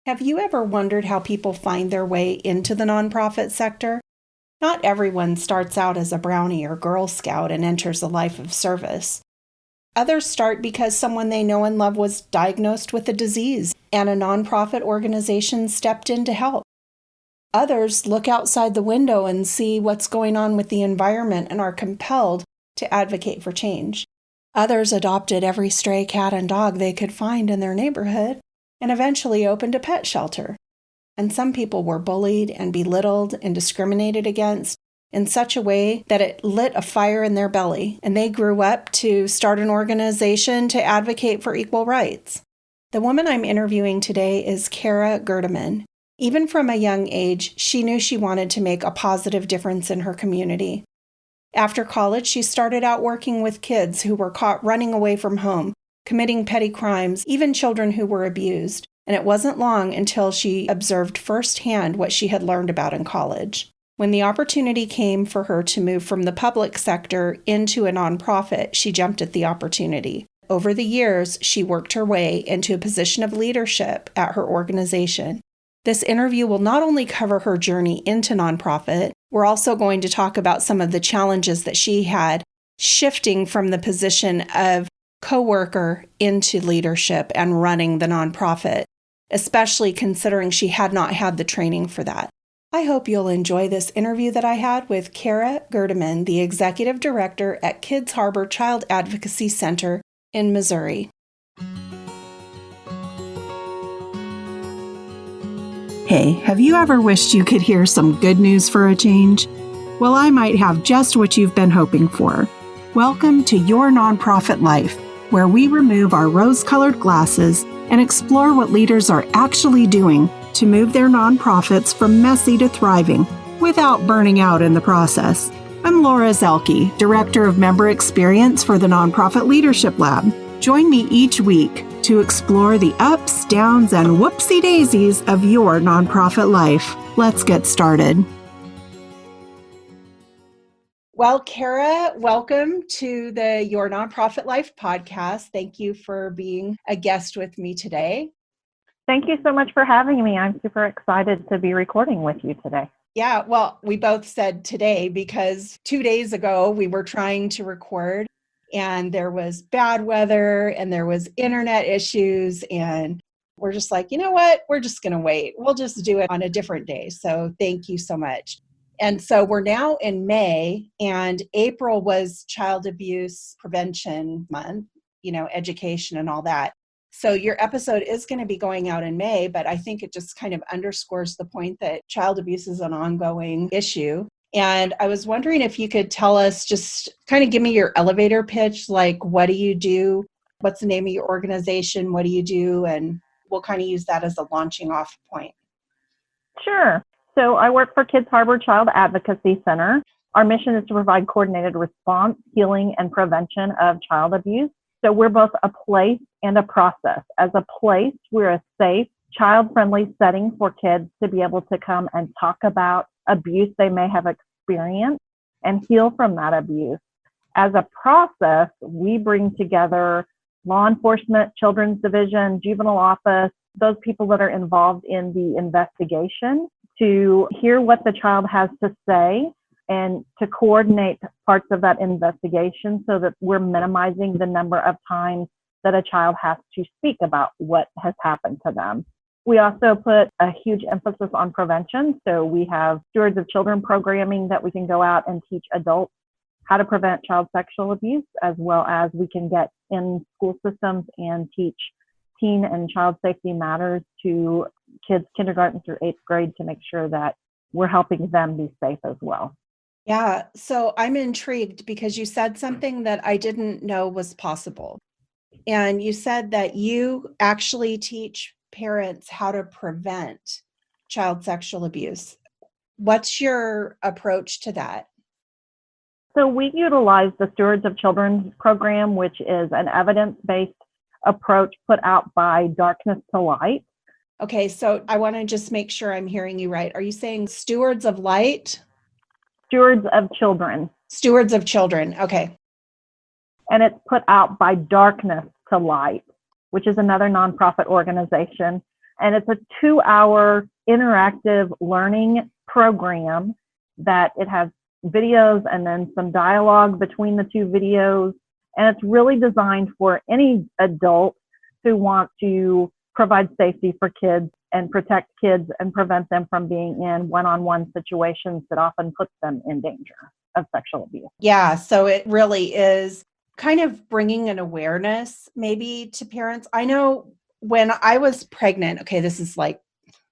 Have you ever wondered how people find their way into the nonprofit sector? Not everyone starts out as a Brownie or Girl Scout and enters a life of service. Others start because someone they know and love was diagnosed with a disease and a nonprofit organization stepped in to help. Others look outside the window and see what's going on with the environment and are compelled to advocate for change. Others adopted every stray cat and dog they could find in their neighborhood and eventually opened a pet shelter. And some people were bullied and belittled and discriminated against in such a way that it lit a fire in their belly, and they grew up to start an organization to advocate for equal rights. The woman I'm interviewing today is Cara Gerdiman. Even from a young age, she knew she wanted to make a positive difference in her community. After college, she started out working with kids who were caught running away from home, committing petty crimes, even children who were abused. And it wasn't long until she observed firsthand what she had learned about in college. When the opportunity came for her to move from the public sector into a nonprofit, she jumped at the opportunity. Over the years, she worked her way into a position of leadership at her organization. This interview will not only cover her journey into nonprofit, we're also going to talk about some of the challenges that she had shifting from the position of coworker into leadership and running the nonprofit, especially considering she had not had the training for that. I hope you'll enjoy this interview that I had with Cara Gerdiman, the Executive Director at Kids Harbor Child Advocacy Center in Missouri. Hey, have you ever wished you could hear some good news for a change? Well, I might have just what you've been hoping for. Welcome to Your Nonprofit Life, where we remove our rose-colored glasses and explore what leaders are actually doing to move their nonprofits from messy to thriving without burning out in the process. I'm Laura Zelke, Director of Member Experience for the Nonprofit Leadership Lab. Join me each week to explore the ups, downs, and whoopsie daisies of your nonprofit life. Let's get started. Well, Cara, welcome to the Your Nonprofit Life podcast. Thank you for being a guest with me today. Thank you so much for having me. I'm super excited to be recording with you today. Yeah, well, we both said today because 2 days ago we were trying to record and there was bad weather and there was internet issues and we're just like, you know what, we're just going to wait. We'll just do it on a different day. So thank you so much. And so we're now in May and April was Child Abuse Prevention Month, education and all that. So your episode is going to be going out in May, but I think it just kind of underscores the point that child abuse is an ongoing issue. And I was wondering if you could tell us, just kind of give me your elevator pitch, like what do you do? What's the name of your organization? What do you do? And we'll kind of use that as a launching off point. Sure. So I work for Kids Harbor Child Advocacy Center. Our mission is to provide coordinated response, healing, and prevention of child abuse. So we're both a place and a process. As a place, we're a safe, child-friendly setting for kids to be able to come and talk about abuse they may have experienced and heal from that abuse. As a process, we bring together law enforcement, children's division, juvenile office, those people that are involved in the investigation to hear what the child has to say and to coordinate parts of that investigation so that we're minimizing the number of times that a child has to speak about what has happened to them. We also put a huge emphasis on prevention. So we have Stewards of Children programming that we can go out and teach adults how to prevent child sexual abuse, as well as we can get in school systems and teach teen and child safety matters to kids kindergarten through 8th grade to make sure that we're helping them be safe as well. Yeah, so I'm intrigued because you said something that I didn't know was possible. And you said that you actually teach parents how to prevent child sexual abuse. What's your approach to that? So we utilize the Stewards of Children program, which is an evidence-based approach put out by Darkness to Light. Okay, so I want to just make sure I'm hearing you right. Are you saying Stewards of Light? Stewards of Children. Stewards of Children, okay. And it's put out by Darkness to Light, which is another nonprofit organization. And it's a 2-hour interactive learning program that it has videos and then some dialogue between the two videos. And it's really designed for any adult who want to provide safety for kids and protect kids and prevent them from being in one-on-one situations that often puts them in danger of sexual abuse. Yeah, so it really is kind of bringing an awareness maybe to parents. I know when I was pregnant, okay, this is like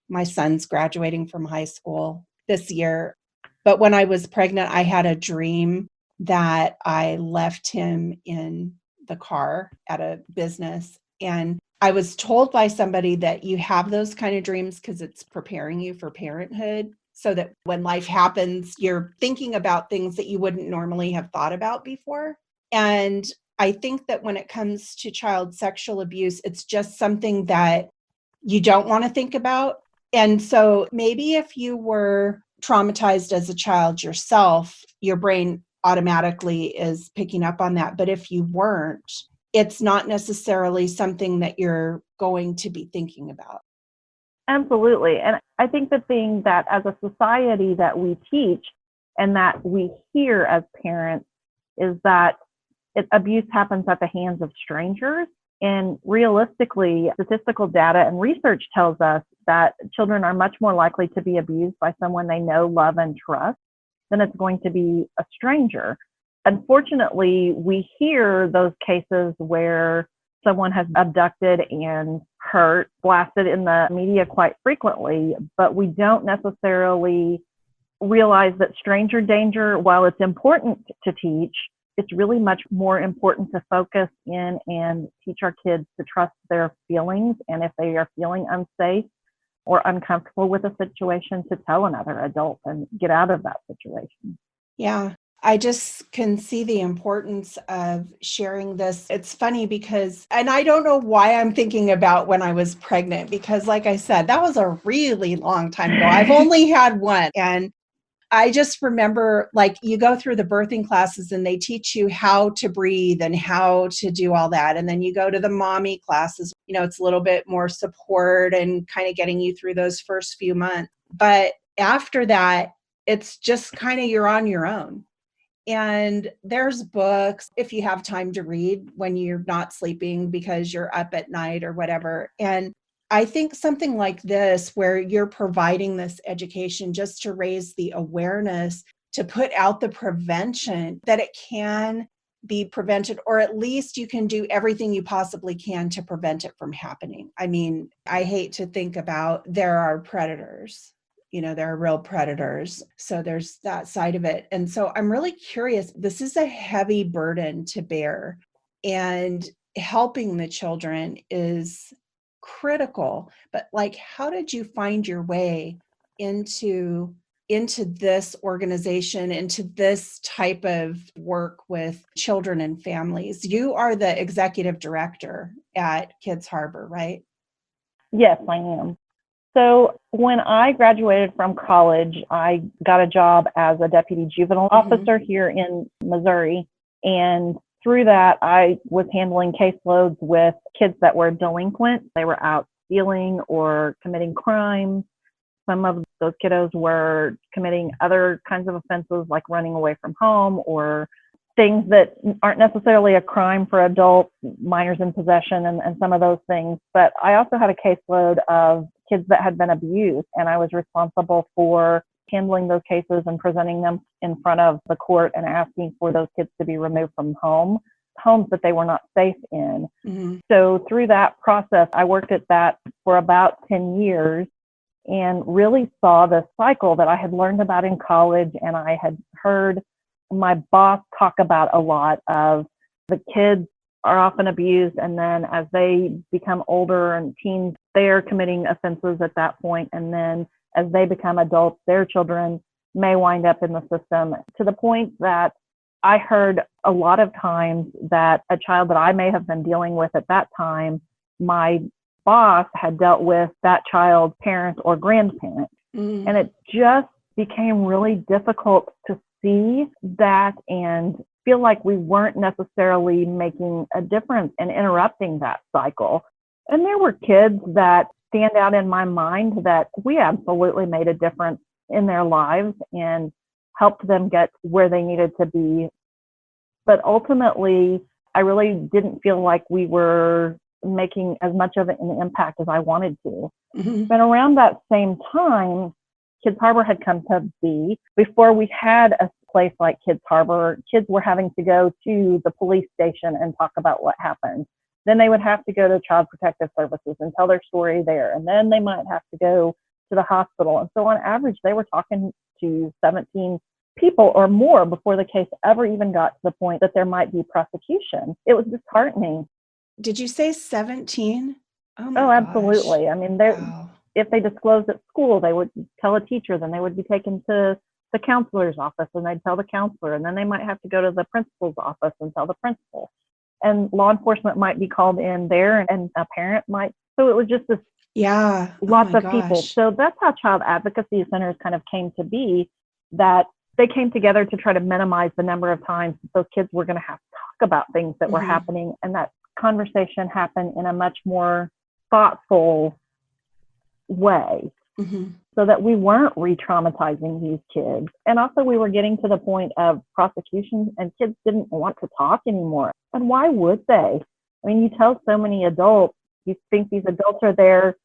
my son's graduating from high school this year, but when I was pregnant, I had a dream that I left him in the car at a business. And I was told by somebody that you have those kind of dreams because it's preparing you for parenthood, so that when life happens, you're thinking about things that you wouldn't normally have thought about before. And I think that when it comes to child sexual abuse, it's just something that you don't want to think about. And so maybe if you were traumatized as a child yourself, your brain automatically is picking up on that. But if you weren't, it's not necessarily something that you're going to be thinking about. Absolutely. And I think the thing that as a society that we teach and that we hear as parents is that abuse happens at the hands of strangers. And realistically, statistical data and research tells us that children are much more likely to be abused by someone they know, love, and trust than it's going to be a stranger. Unfortunately, we hear those cases where someone has abducted and hurt, blasted in the media quite frequently, but we don't necessarily realize that stranger danger, while it's important to teach, it's really much more important to focus in and teach our kids to trust their feelings. And if they are feeling unsafe or uncomfortable with a situation, to tell another adult and get out of that situation. Yeah, I just can see the importance of sharing this. It's funny because, and I don't know why I'm thinking about when I was pregnant, because like I said, that was a really long time ago. I've only had one. And I just remember, like, you go through the birthing classes and they teach you how to breathe and how to do all that. And then you go to the mommy classes, it's a little bit more support and kind of getting you through those first few months. But after that, it's just kind of you're on your own. And there's books if you have time to read when you're not sleeping because you're up at night or whatever. And I think something like this, where you're providing this education just to raise the awareness, to put out the prevention, that it can be prevented, or at least you can do everything you possibly can to prevent it from happening. I mean, I hate to think about there are predators. There are real predators. So there's that side of it. And so I'm really curious. This is a heavy burden to bear, and helping the children is critical. But how did you find your way into this organization, into this type of work with children and families? You are the executive director at Kids Harbor, right? Yes, I am. So when I graduated from college, I got a job as a deputy juvenile officer here in Missouri. And through that, I was handling caseloads with kids that were delinquent. They were out stealing or committing crimes. Some of those kiddos were committing other kinds of offenses like running away from home or things that aren't necessarily a crime for adults, minors in possession and some of those things. But I also had a caseload of kids that had been abused, and I was responsible for handling those cases and presenting them in front of the court and asking for those kids to be removed from homes that they were not safe in. So through that process, I worked at that for about 10 years and really saw the cycle that I had learned about in college, and I had heard my boss talk about a lot of the kids are often abused, and then as they become older and teens, they are committing offenses at that point, and then as they become adults, their children may wind up in the system, to the point that I heard a lot of times that a child that I may have been dealing with at that time, my boss had dealt with that child's parent or grandparent. And it just became really difficult to see that and feel like we weren't necessarily making a difference in interrupting that cycle. And there were kids that stand out in my mind that we absolutely made a difference in their lives and helped them get where they needed to be. But ultimately, I really didn't feel like we were making as much of an impact as I wanted to. Mm-hmm. But around that same time, Kids Harbor had come to be. Before we had a place like Kids Harbor, kids were having to go to the police station and talk about what happened. Then they would have to go to Child Protective Services and tell their story there. And then they might have to go to the hospital. And so on average, they were talking to 17 people or more before the case ever even got to the point that there might be prosecution. It was disheartening. Did you say 17? Oh my Oh, gosh. absolutely. I mean, Wow. if they disclosed at school, they would tell a teacher, then they would be taken to the counselor's office and they'd tell the counselor, and then they might have to go to the principal's office and tell the principal. And law enforcement might be called in there and a parent might. So it was just this Yeah. lots Oh of my people. gosh. So that's how child advocacy centers kind of came to be, that they came together to try to minimize the number of times those kids were going to have to talk about things that were Mm-hmm. happening, and that conversation happened in a much more thoughtful way, Mm-hmm. so that we weren't re-traumatizing these kids. And also we were getting to the point of prosecution and kids didn't want to talk anymore. And why would they? I mean, you tell so many adults, you think these adults are there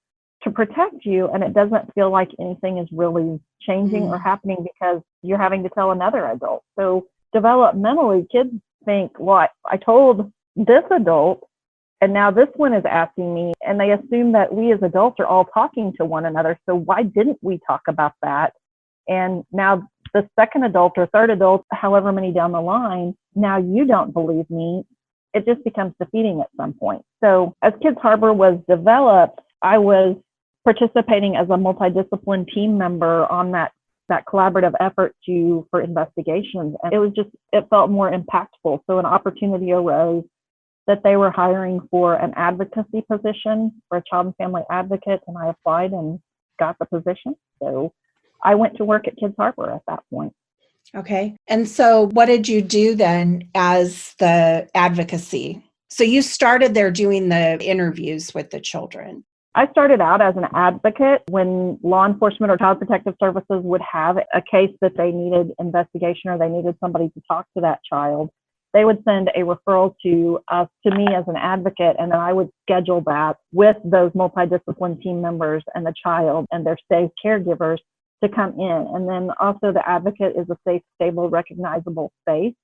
to protect you, and it doesn't feel like anything is really changing or happening because you're having to tell another adult. So developmentally, kids think, well, I told this adult, and now this one is asking me, and they assume that we as adults are all talking to one another. So why didn't we talk about that? And now the second adult or third adult, however many down the line, now you don't believe me. It just becomes defeating at some point. So as Kids Harbor was developed, I was participating as a multidiscipline team member on that collaborative effort for investigations. And it felt more impactful. So an opportunity arose that they were hiring for an advocacy position for a child and family advocate, and I applied and got the position. So I went to work at Kids Harbor at that point. Okay. And so what did you do then as the advocacy? So you started there doing the interviews with the children. I started out as an advocate when law enforcement or child protective services would have a case that they needed investigation or they needed somebody to talk to that child. They would send a referral to me as an advocate, and then I would schedule that with those multidiscipline team members and the child and their safe caregivers to come in. And then also the advocate is a safe, stable, recognizable space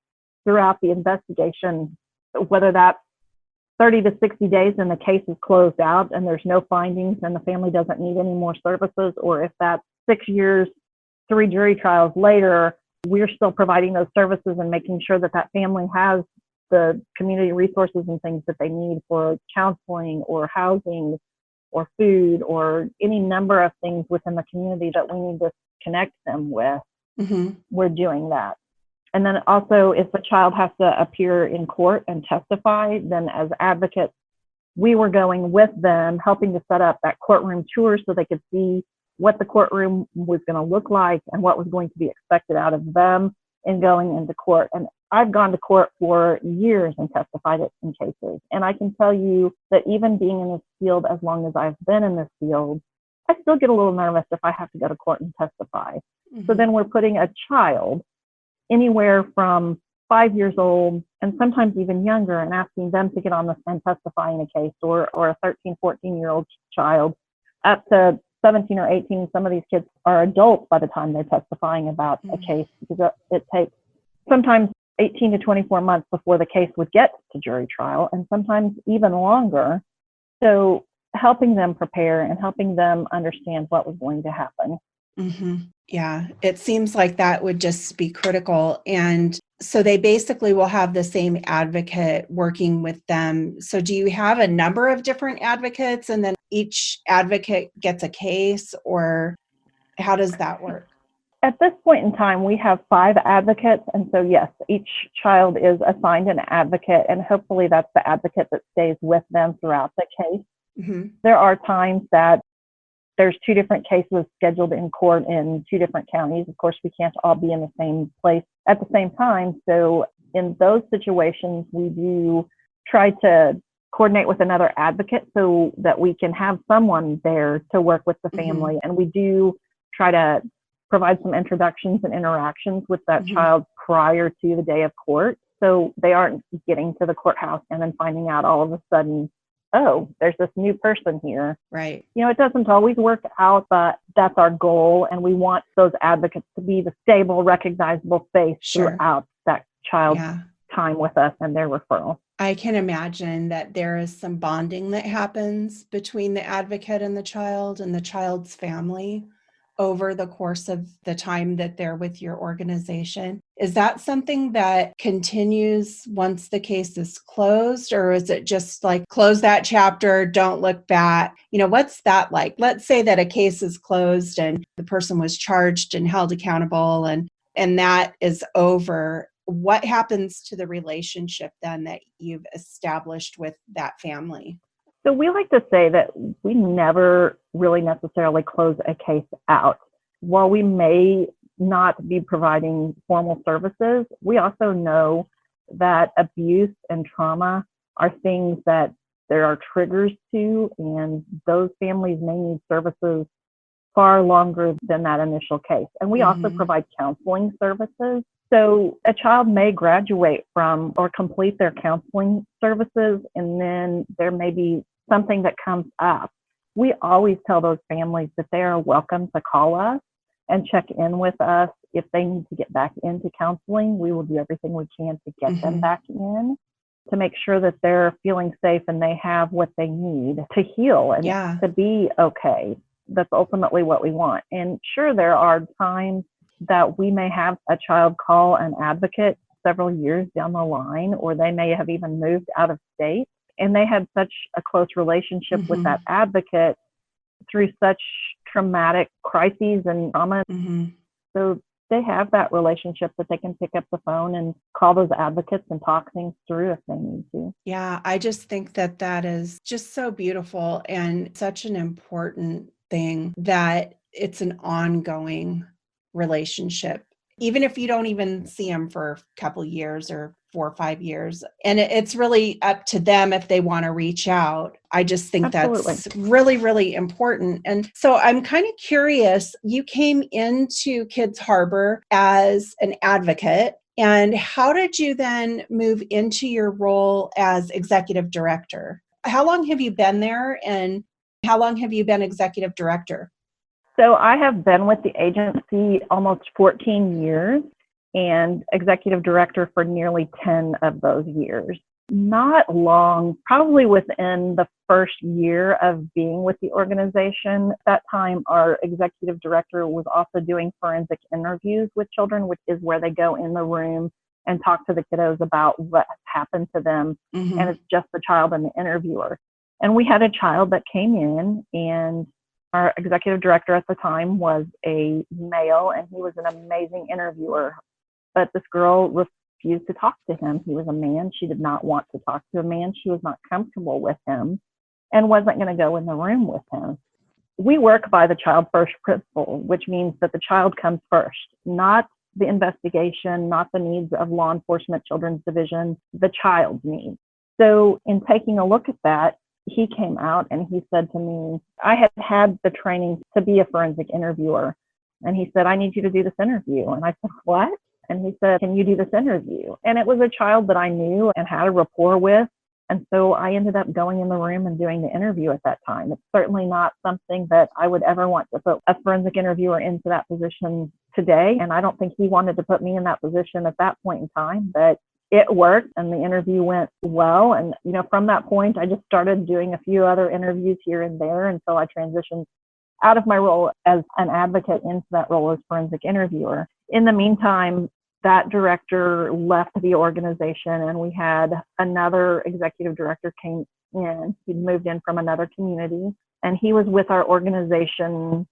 throughout the investigation, whether that's 30 to 60 days and the case is closed out and there's no findings and the family doesn't need any more services, or if that's 6 years, 3 jury trials later, we're still providing those services and making sure that that family has the community resources and things that they need for counseling or housing or food or any number of things within the community that we need to connect them with. Mm-hmm. We're doing that. And then also, if the child has to appear in court and testify, then as advocates, we were going with them, helping to set up that courtroom tour so they could see what the courtroom was going to look like and what was going to be expected out of them in going into court. And I've gone to court for years and testified in cases. And I can tell you that even being in this field as long as I've been in this field, I still get a little nervous if I have to go to court and testify. Mm-hmm. So then we're putting a child anywhere from 5 years old and sometimes even younger and asking them to get on the stand testify in a case, or a 13, 14-year-old child up to 17 or 18. Some of these kids are adults by the time they're testifying about a case, because it takes sometimes 18 to 24 months before the case would get to jury trial, and sometimes even longer. So helping them prepare and helping them understand what was going to happen. Mm-hmm. Yeah, it seems like that would just be critical. And so they basically will have the same advocate working with them. So do you have a number of different advocates and then each advocate gets a case, or how does that work? At this point in time, we have 5 advocates. And so, yes, each child is assigned an advocate, and hopefully that's the advocate that stays with them throughout the case. Mm-hmm. There are times that there's 2 different cases scheduled in court in 2 different counties. Of course, we can't all be in the same place at the same time. So in those situations, we do try to coordinate with another advocate so that we can have someone there to work with the family. Mm-hmm. And we do try to provide some introductions and interactions with that Mm-hmm. child prior to the day of court. So they aren't getting to the courthouse and then finding out all of a sudden, oh, there's this new person here. Right. It doesn't always work out, but that's our goal. And we want those advocates to be the stable, recognizable face throughout that child's time with us and their referral. I can imagine that there is some bonding that happens between the advocate and the child's family over the course of the time that they're with your organization. Is that something that continues once the case is closed, or is it just like close that chapter, don't look back? What's that like? Let's say that a case is closed and the person was charged and held accountable and that is over. What happens to the relationship then that you've established with that family? So we like to say that we never really necessarily close a case out. While we may not be providing formal services, we also know that abuse and trauma are things that there are triggers to, and those families may need services far longer than that initial case. And we also provide counseling services. So a child may graduate from or complete their counseling services, and then there may be something that comes up. We always tell those families that they are welcome to call us and check in with us. If they need to get back into counseling, we will do everything we can to get them back in, to make sure that they're feeling safe and they have what they need to heal and to be okay. That's ultimately what we want. And sure, there are times that we may have a child call an advocate several years down the line, or they may have even moved out of state, and they had such a close relationship with that advocate through such traumatic crises and trauma. So they have that relationship that they can pick up the phone and call those advocates and talk things through if they need to. Yeah, I just think that that is just so beautiful and such an important thing, that it's an ongoing relationship, even if you don't even see them for a couple of years or 4 or 5 years. And it's really up to them if they want to reach out. I just think that's really, really important. And so I'm kind of curious, you came into Kids Harbor as an advocate, and how did you then move into your role as executive director? How long have you been there, and how long have you been executive director? So I have been with the agency almost 14 years and executive director for nearly 10 of those years. Not long, probably within the first year of being with the organization. At that time, our executive director was also doing forensic interviews with children, which is where they go in the room and talk to the kiddos about what happened to them. And it's just the child and the interviewer. And we had a child that came in, and our executive director at the time was a male, and he was an amazing interviewer. But this girl refused to talk to him. He was a man. She did not want to talk to a man. She was not comfortable with him and wasn't going to go in the room with him. We work by the child first principle, which means that the child comes first, not the investigation, not the needs of law enforcement, children's division, the child's needs. So in taking a look at that, he came out and he said to me, I had had the training to be a forensic interviewer. And he said, I need you to do this interview. And I said, what? And he said, can you do this interview? And it was a child that I knew and had a rapport with. And so I ended up going in the room and doing the interview at that time. It's certainly not something that I would ever want to put a forensic interviewer into that position today. And I don't think he wanted to put me in that position at that point in time, but it worked and the interview went well. And, from that point, I just started doing a few other interviews here and there until I transitioned out of my role as an advocate into that role as forensic interviewer. In the meantime, that director left the organization and we had another executive director came in. He'd moved in from another community and he was with our organization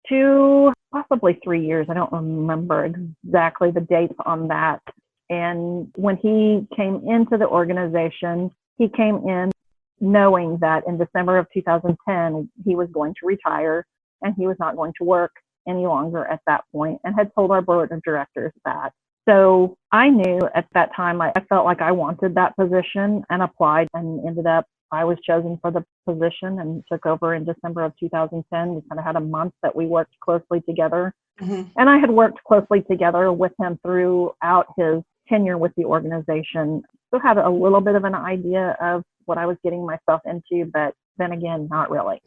2, possibly 3 years. I don't remember exactly the dates on that. And when he came into the organization, he came in knowing that in December of 2010, he was going to retire and he was not going to work any longer at that point, and had told our board of directors that. So I knew at that time, I felt like I wanted that position and applied and ended up I was chosen for the position and took over in December of 2010. We kind of had a month that we worked closely together. Mm-hmm. And I had worked closely together with him throughout his tenure with the organization. So had a little bit of an idea of what I was getting myself into, but then again, not really.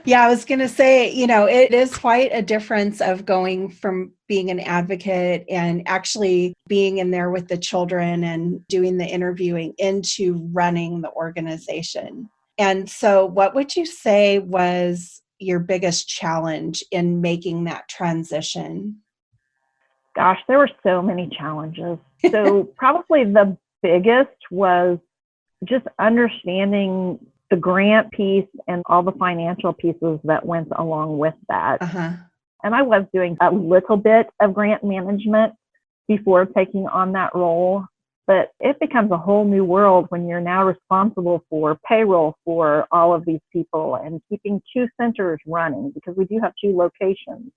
Yeah, I was going to say, it is quite a difference of going from being an advocate and actually being in there with the children and doing the interviewing into running the organization. And so what would you say was your biggest challenge in making that transition? Gosh, there were so many challenges. So probably the biggest was just understanding the grant piece and all the financial pieces that went along with that. Uh-huh. And I was doing a little bit of grant management before taking on that role, but it becomes a whole new world when you're now responsible for payroll for all of these people and keeping 2 centers running, because we do have 2 locations.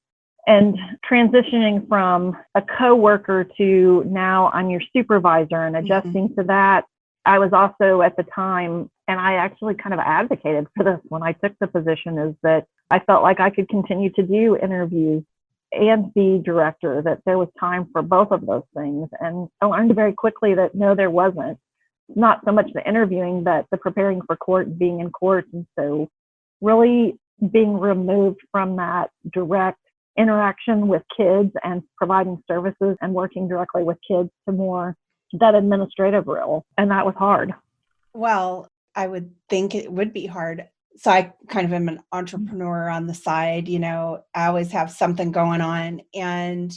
And transitioning from a coworker to now I'm your supervisor and adjusting to that. I was also at the time, and I actually kind of advocated for this when I took the position, is that I felt like I could continue to do interviews and be director, that there was time for both of those things. And I learned very quickly that no, there wasn't. Not so much the interviewing, but the preparing for court and being in court. And so really being removed from that direct interaction with kids and providing services and working directly with kids to more that administrative role. And that was hard. Well, I would think it would be hard. So I kind of am an entrepreneur on the side, I always have something going on. And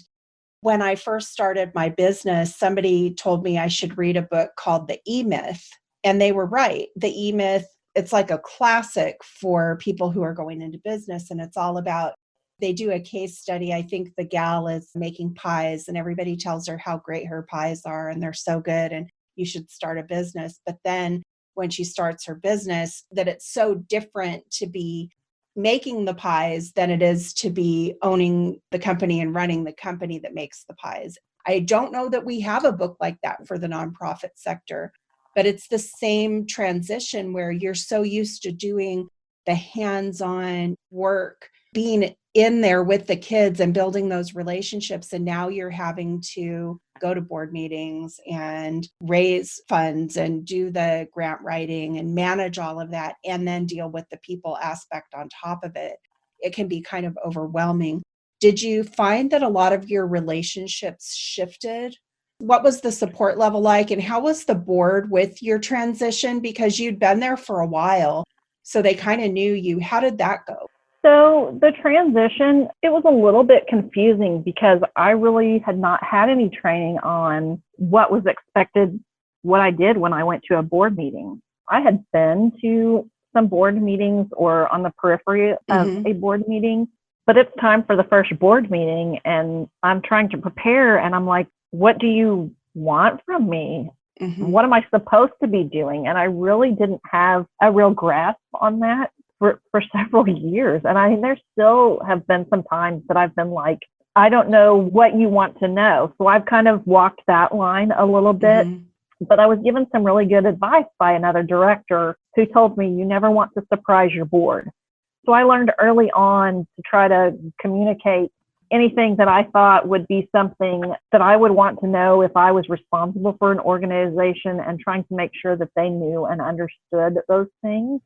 when I first started my business, somebody told me I should read a book called The E-Myth. And they were right. The E-Myth, it's like a classic for people who are going into business. And it's all about, they do a case study. I think the gal is making pies and everybody tells her how great her pies are and they're so good and you should start a business. But then when she starts her business, that it's so different to be making the pies than it is to be owning the company and running the company that makes the pies. I don't know that we have a book like that for the nonprofit sector, but it's the same transition where you're so used to doing the hands-on work, being in there with the kids and building those relationships. And now you're having to go to board meetings and raise funds and do the grant writing and manage all of that, and then deal with the people aspect on top of it. It can be kind of overwhelming. Did you find that a lot of your relationships shifted? What was the support level like, and how was the board with your transition? Because you'd been there for a while, so they kind of knew you. How did that go? So the transition, it was a little bit confusing because I really had not had any training on what was expected, what I did when I went to a board meeting. I had been to some board meetings or on the periphery of a board meeting, but it's time for the first board meeting and I'm trying to prepare and I'm like, what do you want from me? What am I supposed to be doing? And I really didn't have a real grasp on that for several years. And there still have been some times that I've been like, I don't know what you want to know. So I've kind of walked that line a little bit. But I was given some really good advice by another director who told me, you never want to surprise your board. So I learned early on to try to communicate anything that I thought would be something that I would want to know if I was responsible for an organization, and trying to make sure that they knew and understood those things,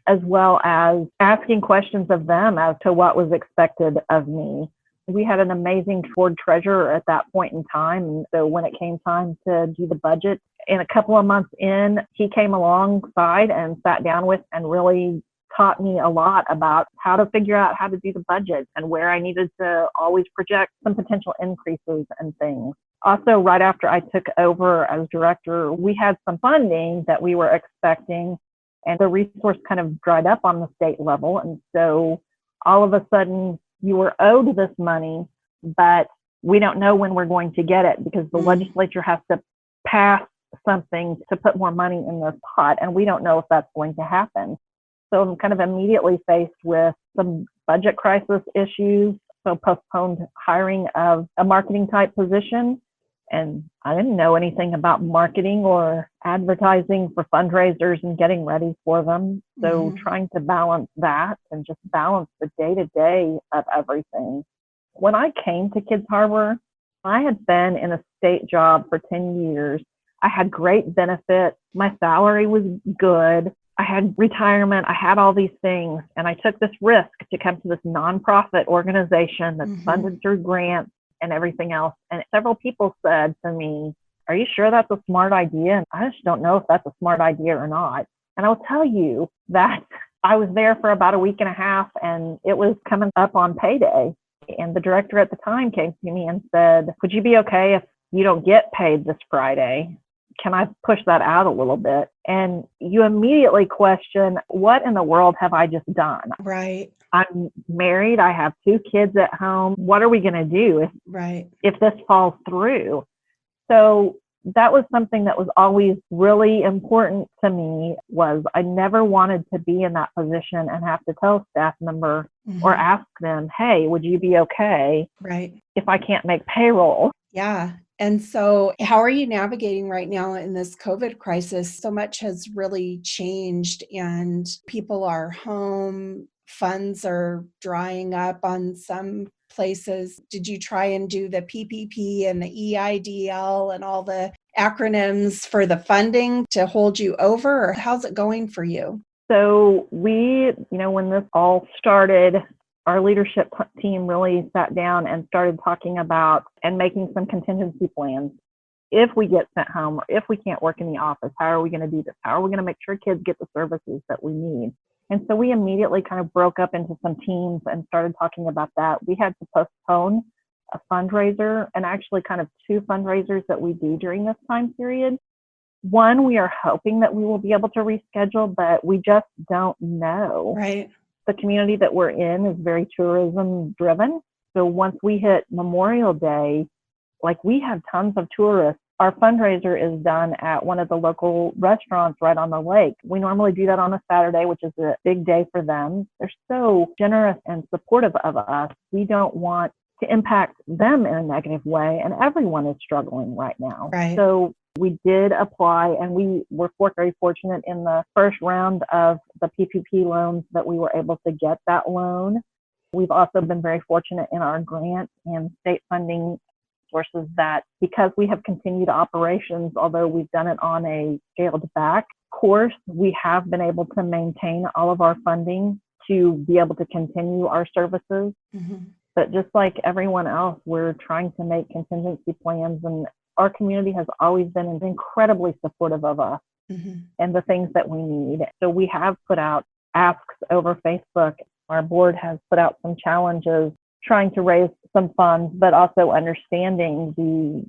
as well as asking questions of them as to what was expected of me. We had an amazing board treasurer at that point in time. And so when it came time to do the budget, in a couple of months in, he came alongside and sat down with and really taught me a lot about how to figure out how to do the budget and where I needed to always project some potential increases and things. Also, right after I took over as director, we had some funding that we were expecting, and the resource kind of dried up on the state level. And so all of a sudden, you were owed this money, but we don't know when we're going to get it because the legislature has to pass something to put more money in this pot, and we don't know if that's going to happen. So I'm kind of immediately faced with some budget crisis issues, so postponed hiring of a marketing type position. And I didn't know anything about marketing or advertising for fundraisers and getting ready for them. So trying to balance that and just balance the day-to-day of everything. When I came to Kids Harbor, I had been in a state job for 10 years. I had great benefits. My salary was good. I had retirement. I had all these things. And I took this risk to come to this nonprofit organization that's funded through grants and everything else. And several people said to me, "Are you sure that's a smart idea?" And I just don't know if that's a smart idea or not. And I'll tell you that I was there for about a week and a half, and it was coming up on payday. And the director at the time came to me and said, "Would you be okay if you don't get paid this Friday? Can I push that out a little bit?" And you immediately question, what in the world have I just done? Right. I'm married. I have 2 kids at home. What are we going to do if this falls through? So that was something that was always really important to me, was I never wanted to be in that position and have to tell a staff member or ask them, "Hey, would you be okay if I can't make payroll?" Yeah. And so how are you navigating right now in this COVID crisis? So much has really changed and people are home, funds are drying up on some places. Did you try and do the PPP and the EIDL and all the acronyms for the funding to hold you over? Or how's it going for you? So we, when this all started, our leadership team really sat down and started talking about and making some contingency plans. If we get sent home or if we can't work in the office, how are we going to do this? How are we going to make sure kids get the services that we need? And so we immediately kind of broke up into some teams and started talking about that. We had to postpone a fundraiser, and actually kind of 2 fundraisers that we do during this time period. One, we are hoping that we will be able to reschedule, but we just don't know. Right. The community that we're in is very tourism driven. So once we hit Memorial Day, we have tons of tourists. Our fundraiser is done at one of the local restaurants right on the lake. We normally do that on a Saturday, which is a big day for them. They're so generous and supportive of us. We don't want to impact them in a negative way, and everyone is struggling right now. Right. So we did apply, and we were very fortunate in the first round of the PPP loans that we were able to get that loan. We've also been very fortunate in our grant and state funding sources that, because we have continued operations, although we've done it on a scaled back course, we have been able to maintain all of our funding to be able to continue our services. But just like everyone else, we're trying to make contingency plans, and our community has always been incredibly supportive of us and the things that we need. So we have put out asks over Facebook. Our board has put out some challenges trying to raise some funds, but also understanding the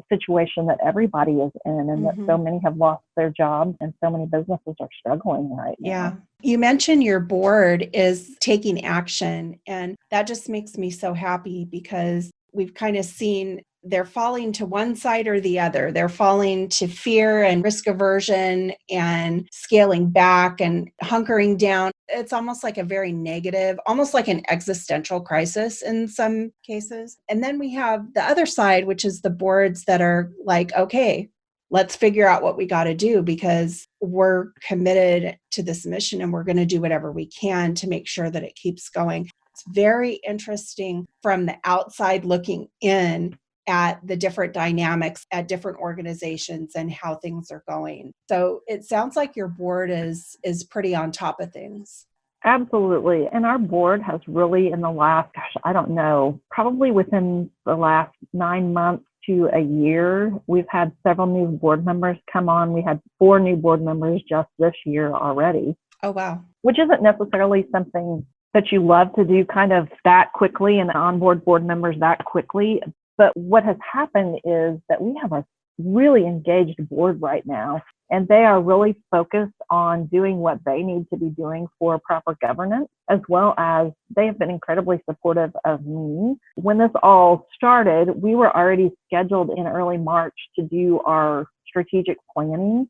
situation that everybody is in, and that so many have lost their jobs and so many businesses are struggling right now. Yeah. You mentioned your board is taking action, and that just makes me so happy because we've kind of seen they're falling to one side or the other. They're falling to fear and risk aversion and scaling back and hunkering down. It's almost like a very negative, almost like an existential crisis in some cases. And then we have the other side, which is the boards that are like, okay, let's figure out what we got to do because we're committed to this mission and we're going to do whatever we can to make sure that it keeps going. It's very interesting from the outside looking in at the different dynamics at different organizations and how things are going. So it sounds like your board is pretty on top of things. Absolutely. And our board has really in the last, I don't know, probably within the last 9 months to a year, we've had several new board members come on. We had 4 new board members just this year already. Oh, wow. Which isn't necessarily something that you love to do kind of that quickly and onboard board members that quickly. But what has happened is that we have a really engaged board right now, and they are really focused on doing what they need to be doing for proper governance, as well as they have been incredibly supportive of me. When this all started, we were already scheduled in early March to do our strategic planning.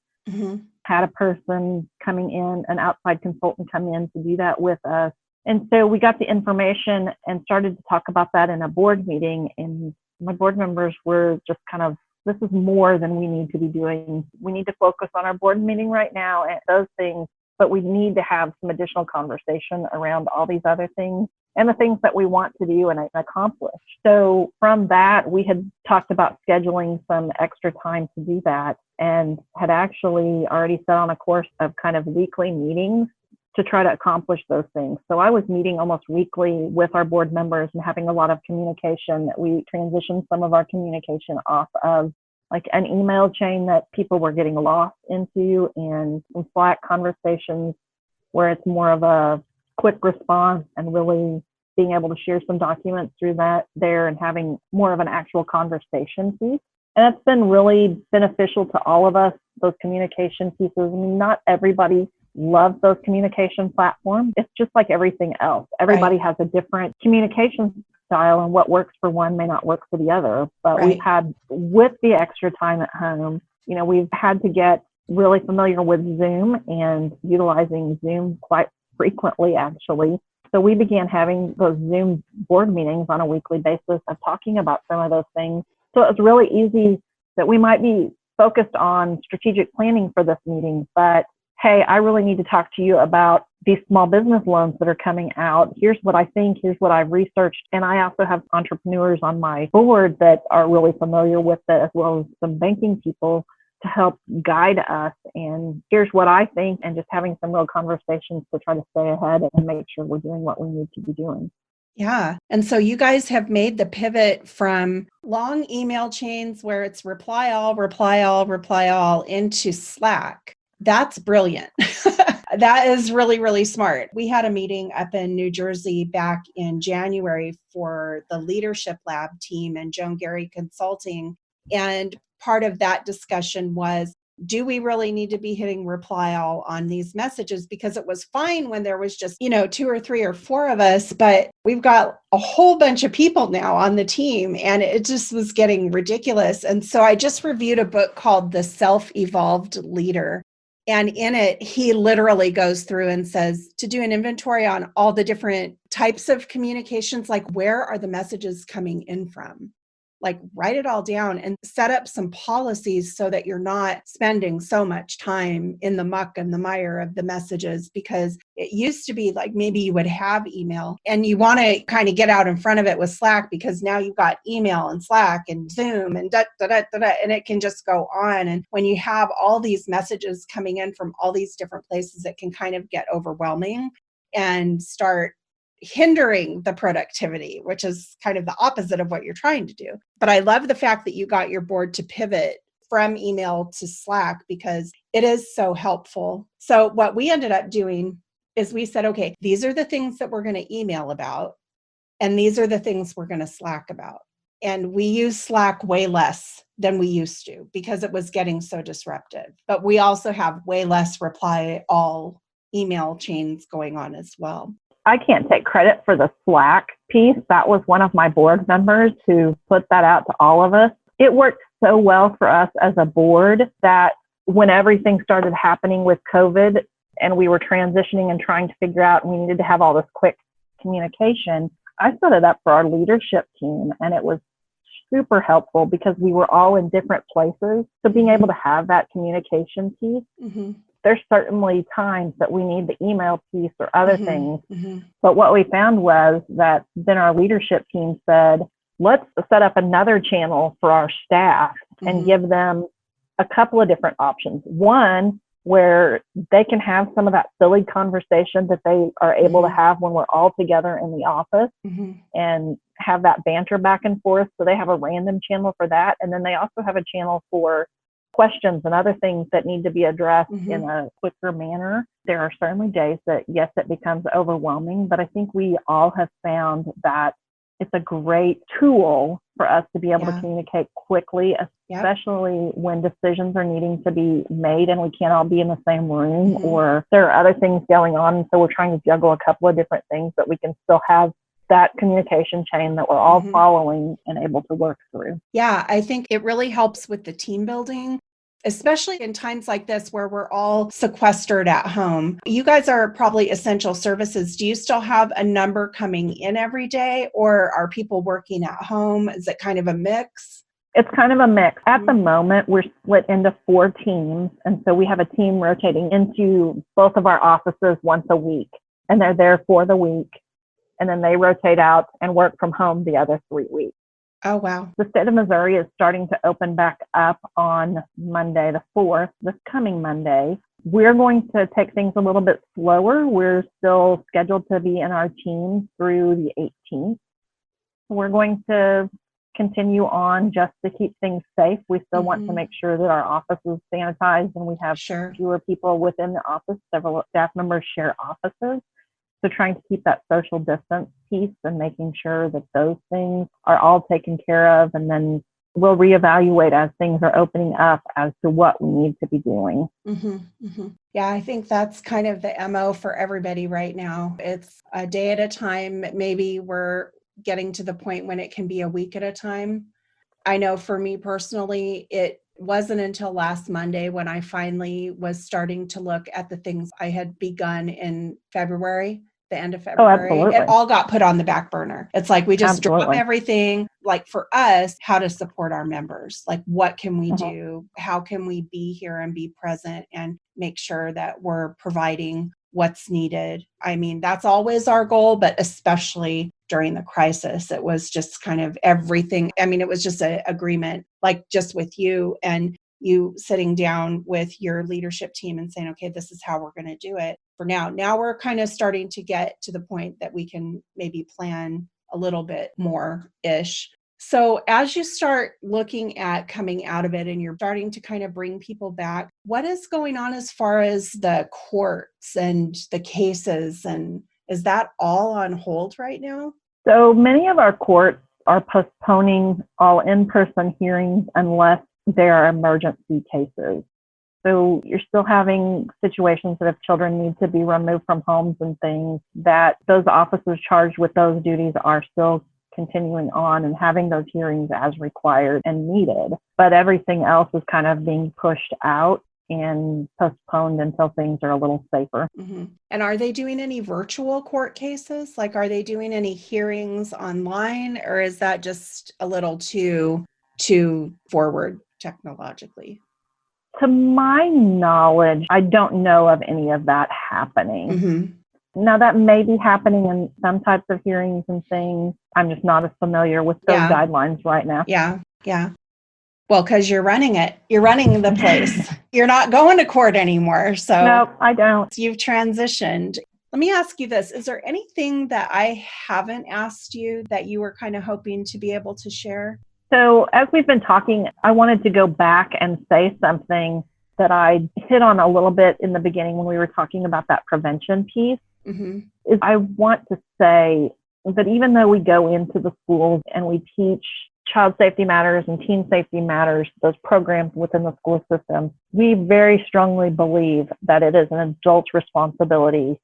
Had a person coming in, an outside consultant come in to do that with us. And so we got the information and started to talk about that in a board meeting, and my board members were just kind of this is more than we need to be doing. We need to focus on our board meeting right now and those things, but we need to have some additional conversation around all these other things and the things that we want to do and accomplish. So from that, we had talked about scheduling some extra time to do that and had actually already set on a course of kind of weekly meetings to try to accomplish those things. So I was meeting almost weekly with our board members and having a lot of communication. We transitioned some of our communication off of like an email chain that people were getting lost into and some Slack conversations where it's more of a quick response and really being able to share some documents through that there and having more of an actual conversation piece. And it's been really beneficial to all of us, those communication pieces. I mean, not everybody loves those communication platforms. It's just like everything else. Everybody has a different communication style, and what works for one may not work for the other. But we've had, with the extra time at home, you know, we've had to get really familiar with Zoom and utilizing Zoom quite frequently, actually. So we began having those Zoom board meetings on a weekly basis of talking about some of those things. So it was really easy that we might be focused on strategic planning for this meeting, but hey, I really need to talk to you about these small business loans that are coming out. Here's what I think, here's what I've researched. And I also have entrepreneurs on my board that are really familiar with it, as well as some banking people to help guide us. And here's what I think, and just having some real conversations to try to stay ahead and make sure we're doing what we need to be doing. Yeah. And so you guys have made the pivot from long email chains where it's reply all, reply all, reply all into Slack. That's brilliant. That is really, really smart. We had a meeting up in New Jersey back in January for the Leadership Lab team and Joan Gary Consulting. And part of that discussion was, do we really need to be hitting reply all on these messages? Because it was fine when there was just, 2 or 3 or 4 of us, but we've got a whole bunch of people now on the team and it just was getting ridiculous. And so I just reviewed a book called The Self-Evolved Leader. And in it, he literally goes through and says to do an inventory on all the different types of communications, like where are the messages coming in from? Like write it all down and set up some policies so that you're not spending so much time in the muck and the mire of the messages, because it used to be like maybe you would have email and you want to kind of get out in front of it with Slack, because now you've got email and Slack and Zoom and and it can just go on. And when you have all these messages coming in from all these different places, it can kind of get overwhelming and start hindering the productivity, which is kind of the opposite of what you're trying to do. But I love the fact that you got your board to pivot from email to Slack, because it is so helpful. So what we ended up doing is we said, okay, these are the things that we're going to email about, and these are the things we're going to Slack about. And we use Slack way less than we used to because it was getting so disruptive. But we also have way less reply all email chains going on as well. I can't take credit for the Slack piece. That was one of my board members who put that out to all of us. It worked so well for us as a board that when everything started happening with COVID and we were transitioning and trying to figure out, and we needed to have all this quick communication, I set it up for our leadership team, and it was super helpful because we were all in different places. So being able to have that communication piece, there's certainly times that we need the email piece or other things. But what we found was that then our leadership team said, let's set up another channel for our staff and give them a couple of different options. One, where they can have some of that silly conversation that they are able to have when we're all together in the office and have that banter back and forth. So they have a random channel for that. And then they also have a channel for questions and other things that need to be addressed in a quicker manner. There are certainly days that, yes, it becomes overwhelming, but I think we all have found that it's a great tool for us to be able to communicate quickly, especially when decisions are needing to be made and we can't all be in the same room or there are other things going on. And so we're trying to juggle a couple of different things, but we can still have that communication chain that we're all following and able to work through. Yeah, I think it really helps with the team building, especially in times like this where we're all sequestered at home. You guys are probably essential services. Do you still have a number coming in every day, or are people working at home? Is it kind of a mix? It's kind of a mix. At the moment, we're split into 4 teams. And so we have a team rotating into both of our offices once a week. And they're there for the week. And then they rotate out and work from home the other 3 weeks. Oh, wow. The state of Missouri is starting to open back up on Monday, the 4th, this coming Monday. We're going to take things a little bit slower. We're still scheduled to be in our team through the 18th. We're going to continue on just to keep things safe. We still want to make sure that our office is sanitized and we have fewer people within the office. Several staff members share offices. So trying to keep that social distance piece and making sure that those things are all taken care of. And then we'll reevaluate as things are opening up as to what we need to be doing. Yeah, I think that's kind of the MO for everybody right now. It's a day at a time. Maybe we're getting to the point when it can be a week at a time. I know for me personally, it wasn't until last Monday when I finally was starting to look at the things I had begun in February, the end of February. It all got put on the back burner. It's like we just drop everything. Like for us, how to support our members. Like what can we do? How can we be here and be present and make sure that we're providing what's needed? I mean, that's always our goal, but especially during the crisis, it was just kind of everything. I mean, it was just an agreement, like just with you and you sitting down with your leadership team and saying, okay, this is how we're going to do it for now. Now we're kind of starting to get to the point that we can maybe plan a little bit more-ish. So as you start looking at coming out of it and you're starting to kind of bring people back, what is going on as far as the courts and the cases? And is that all on hold right now? So many of our courts are postponing all in-person hearings unless there are emergency cases. So you're still having situations that if children need to be removed from homes and things, that those officers charged with those duties are still continuing on and having those hearings as required and needed. But everything else is kind of being pushed out and postponed until things are a little safer. And are they doing any virtual court cases? Like, are they doing any hearings online, or is that just a little too forward technologically? To my knowledge, I don't know of any of that happening. Now, that may be happening in some types of hearings and things. I'm just not as familiar with those guidelines right now. Yeah. Well, because you're running it. You're running the place. You're not going to court anymore. So no, I don't. You've transitioned. Let me ask you this. Is there anything that I haven't asked you that you were kind of hoping to be able to share? So as we've been talking, I wanted to go back and say something that I hit on a little bit in the beginning when we were talking about that prevention piece. Is I want to say that even though we go into the schools and we teach child safety matters and teen safety matters, those programs within the school system, we very strongly believe that it is an adult's responsibility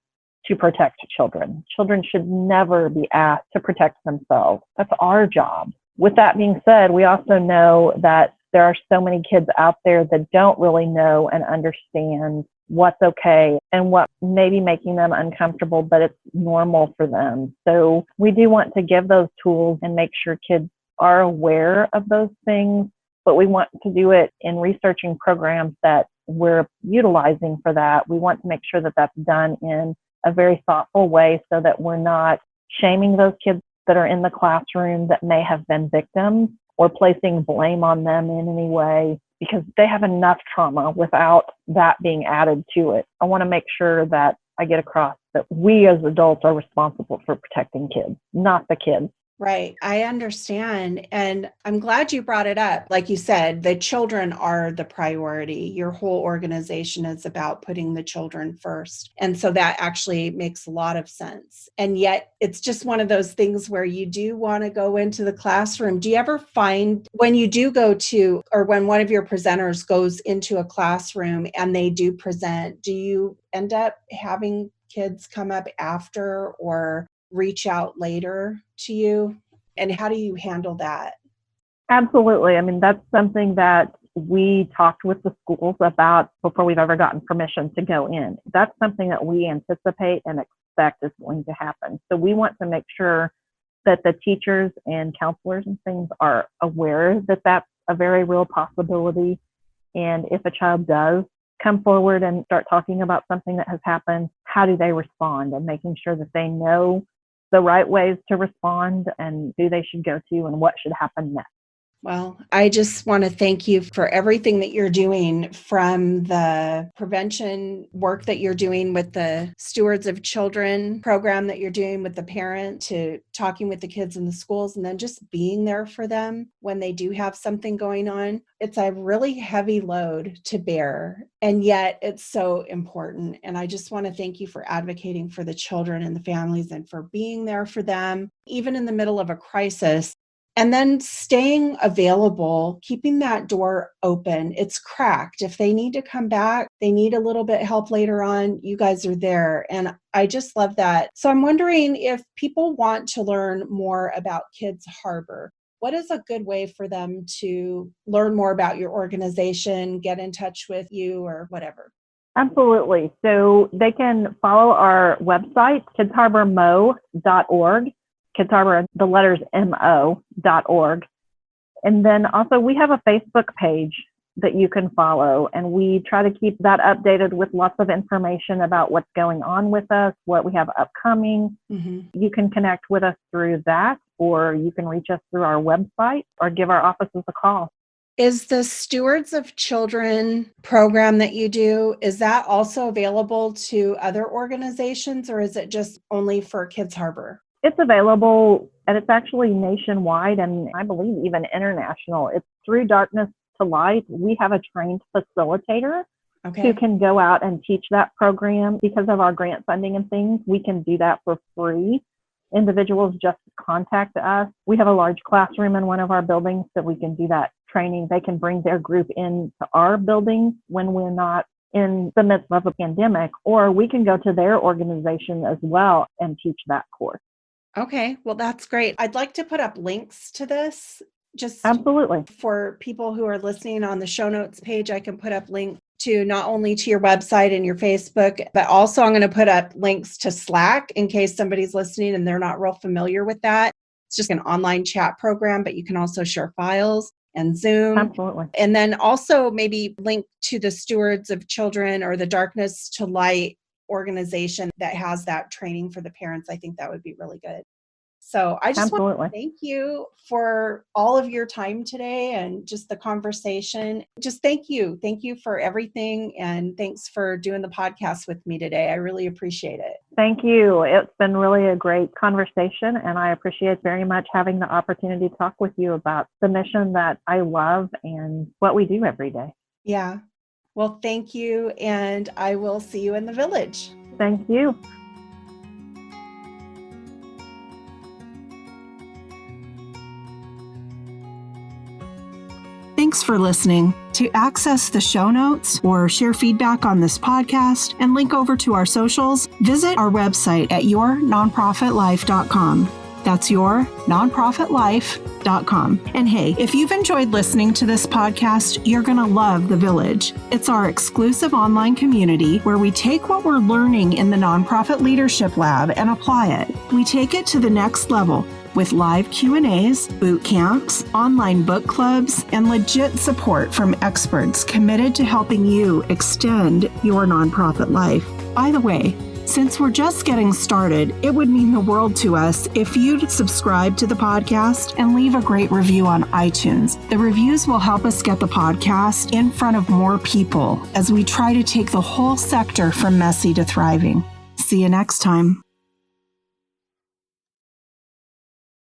to protect children. Children should never be asked to protect themselves. That's our job. With that being said, we also know that there are so many kids out there that don't really know and understand what's okay and what may be making them uncomfortable, but it's normal for them. So we do want to give those tools and make sure kids are aware of those things, but we want to do it in researching programs that we're utilizing for that. We want to make sure that that's done in a very thoughtful way so that we're not shaming those kids that are in the classroom that may have been victims or placing blame on them in any way, because they have enough trauma without that being added to it. I want to make sure that I get across that we as adults are responsible for protecting kids, not the kids. Right. I understand. And I'm glad you brought it up. Like you said, the children are the priority. Your whole organization is about putting the children first. And so that actually makes a lot of sense. And yet it's just one of those things where you do want to go into the classroom. Do you ever find when you do go to, or when one of your presenters goes into a classroom and they do present, do you end up having kids come up after or reach out later to you? And how do you handle that? Absolutely. I mean, that's something that we talked with the schools about before we've ever gotten permission to go in. That's something that we anticipate and expect is going to happen. So we want to make sure that the teachers and counselors and things are aware that that's a very real possibility. And if a child does come forward and start talking about something that has happened, how do they respond, and making sure that they know the right ways to respond and who they should go to and what should happen next. Well, I just want to thank you for everything that you're doing, from the prevention work that you're doing with the Stewards of Children program that you're doing with the parent, to talking with the kids in the schools, and then just being there for them when they do have something going on. It's a really heavy load to bear, and yet it's so important. And I just want to thank you for advocating for the children and the families and for being there for them, even in the middle of a crisis. And then staying available, keeping that door open. It's cracked. If they need to come back, they need a little bit help later on, you guys are there. And I just love that. So I'm wondering, if people want to learn more about Kids Harbor, what is a good way for them to learn more about your organization, get in touch with you, or whatever? Absolutely. So they can follow our website, kidsharbormo.org. Kids Harbor, the letters mo.org. And then also we have a Facebook page that you can follow, and we try to keep that updated with lots of information about what's going on with us, what we have upcoming. Mm-hmm. You can connect with us through that, or you can reach us through our website or give our offices a call. Is the Stewards of Children program that you do, is that also available to other organizations, or is it just only for Kids Harbor? It's available, and it's actually nationwide, and I believe even international. It's through Darkness to Light. We have a trained facilitator who can go out and teach that program. Because of our grant funding and things, we can do that for free. Individuals just contact us. We have a large classroom in one of our buildings, so we can do that training. They can bring their group into our building when we're not in the midst of a pandemic, or we can go to their organization as well and teach that course. Okay, well, that's great. I'd like to put up links to this, just absolutely, for people who are listening. On the show notes page, I can put up links to not only to your website and your Facebook, but also I'm going to put up links to Slack in case somebody's listening and they're not real familiar with that. It's just an online chat program, but you can also share files, and Zoom. Absolutely. And then also maybe link to the Stewards of Children or the Darkness to Light organization that has that training for the parents. I think that would be really good. So I just want to thank you for all of your time today and just the conversation. Just thank you. Thank you for everything. And thanks for doing the podcast with me today. I really appreciate it. Thank you. It's been really a great conversation, and I appreciate very much having the opportunity to talk with you about the mission that I love and what we do every day. Yeah. Well, thank you. And I will see you in the village. Thank you. Thanks for listening. To access the show notes or share feedback on this podcast and link over to our socials, visit our website at yournonprofitlife.com. That's yournonprofitlife.com. And hey, if you've enjoyed listening to this podcast, you're going to love The Village. It's our exclusive online community where we take what we're learning in the Nonprofit Leadership Lab and apply it. We take it to the next level with live Q&As, boot camps, online book clubs, and legit support from experts committed to helping you extend your nonprofit life. By the way, since we're just getting started, it would mean the world to us if you'd subscribe to the podcast and leave a great review on iTunes. The reviews will help us get the podcast in front of more people as we try to take the whole sector from messy to thriving. See you next time.